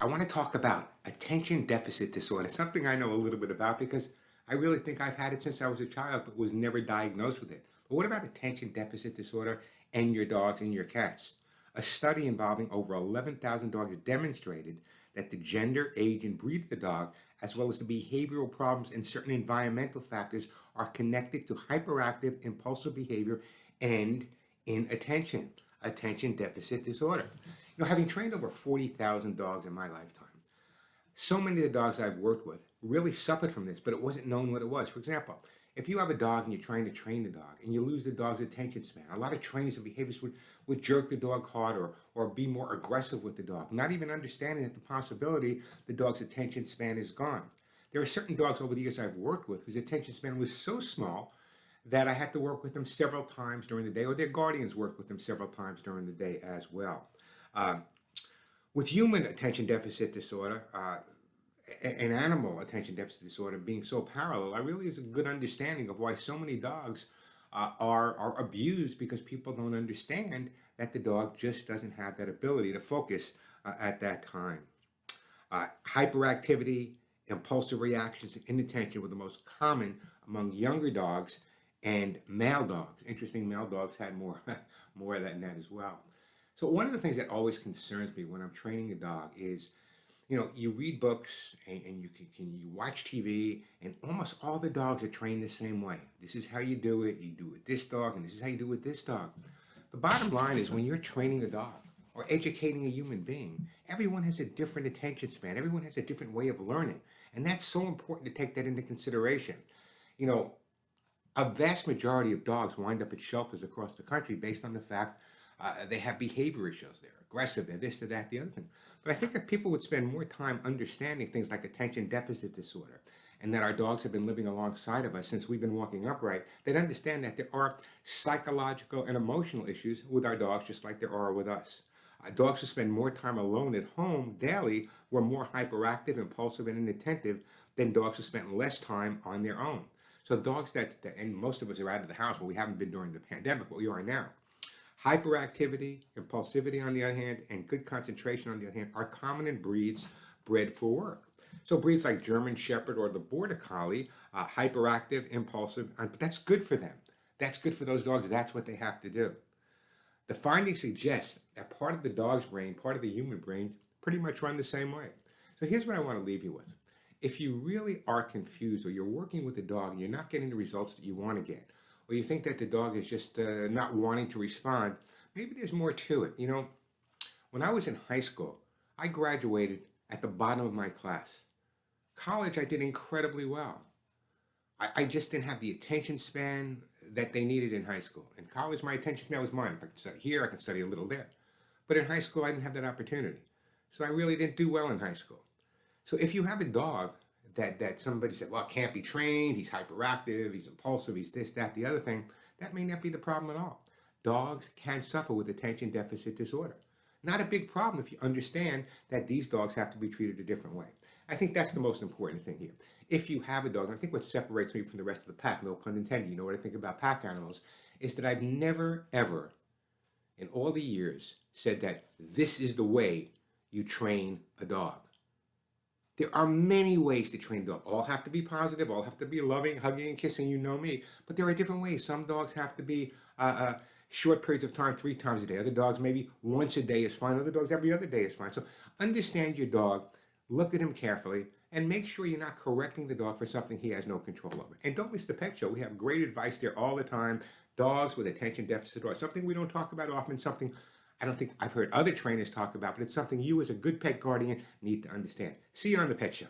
want to talk about attention deficit disorder, something I know a little bit about because I really think I've had it since I was a child, but was never diagnosed with it. But what about attention deficit disorder and your dogs and your cats? A study involving over 11,000 dogs demonstrated that the gender, age, and breed of the dog, as well as the behavioral problems and certain environmental factors, are connected to hyperactive, impulsive behavior and inattention, attention deficit disorder. Having trained over 40,000 dogs in my lifetime, so many of the dogs I've worked with really suffered from this, but it wasn't known what it was. For example, if you have a dog and you're trying to train the dog and you lose the dog's attention span, a lot of trainers and behaviors would jerk the dog harder or be more aggressive with the dog, not even understanding that the possibility the dog's attention span is gone. There are certain dogs over the years I've worked with whose attention span was so small that I had to work with them several times during the day, or their guardians worked with them several times during the day as well. Uh, with human attention deficit disorder, and animal attention deficit disorder being so parallel, I really is a good understanding of why so many dogs are abused, because people don't understand that the dog just doesn't have that ability to focus at that time. Hyperactivity, impulsive reactions, and inattention were the most common among younger dogs and male dogs. Interesting, male dogs had more, more than that as well. So one of the things that always concerns me when I'm training a dog is, you read books and you watch TV, and almost all the dogs are trained the same way. This is how you do it. You do it with this dog, and this is how you do it with this dog. The bottom line is, when you're training a dog or educating a human being, everyone has a different attention span. Everyone has a different way of learning. And that's so important to take that into consideration. A vast majority of dogs wind up at shelters across the country based on the fact they have behavior issues. They're aggressive, they're this, they're that, the other thing. But I think if people would spend more time understanding things like attention deficit disorder, and that our dogs have been living alongside of us since we've been walking upright, they'd understand that there are psychological and emotional issues with our dogs just like there are with us. Dogs who spend more time alone at home daily were more hyperactive, impulsive, and inattentive than dogs who spent less time on their own. So dogs and most of us are out of the house, well, we haven't been during the pandemic, but we are now. Hyperactivity, impulsivity on the other hand, and good concentration on the other hand are common in breeds bred for work. So breeds like German Shepherd or the Border Collie, hyperactive, impulsive, but that's good for them. That's good for those dogs. That's what they have to do. The findings suggest that part of the dog's brain, part of the human brain, pretty much run the same way. So here's what I want to leave you with. If you really are confused, or you're working with a dog and you're not getting the results that you want to get, or you think that the dog is just not wanting to respond, maybe there's more to it. When I was in high school, I graduated at the bottom of my class. College, I did incredibly well. I just didn't have the attention span that they needed in high school. In college, my attention span was mine. If I could study here, I could study a little there. But in high school, I didn't have that opportunity. So I really didn't do well in high school. So if you have a dog that somebody said, well, can't be trained, he's hyperactive, he's impulsive, he's this, that, the other thing, that may not be the problem at all. Dogs can suffer with attention deficit disorder. Not a big problem if you understand that these dogs have to be treated a different way. I think that's the most important thing here. If you have a dog, and I think what separates me from the rest of the pack, no pun intended, you know what I think about pack animals, is that I've never, ever, in all the years, said that this is the way you train a dog. There are many ways to train dogs. All have to be positive, all have to be loving, hugging, and kissing, you know me. But there are different ways. Some dogs have to be short periods of time, 3 times a day. Other dogs, maybe once a day is fine. Other dogs, every other day is fine. So understand your dog, look at him carefully, and make sure you're not correcting the dog for something he has no control over. And don't miss the pet show. We have great advice there all the time. Dogs with attention deficit disorder, something we don't talk about often, something I don't think I've heard other trainers talk about, but it's something you as a good pet guardian need to understand. See you on the pet show.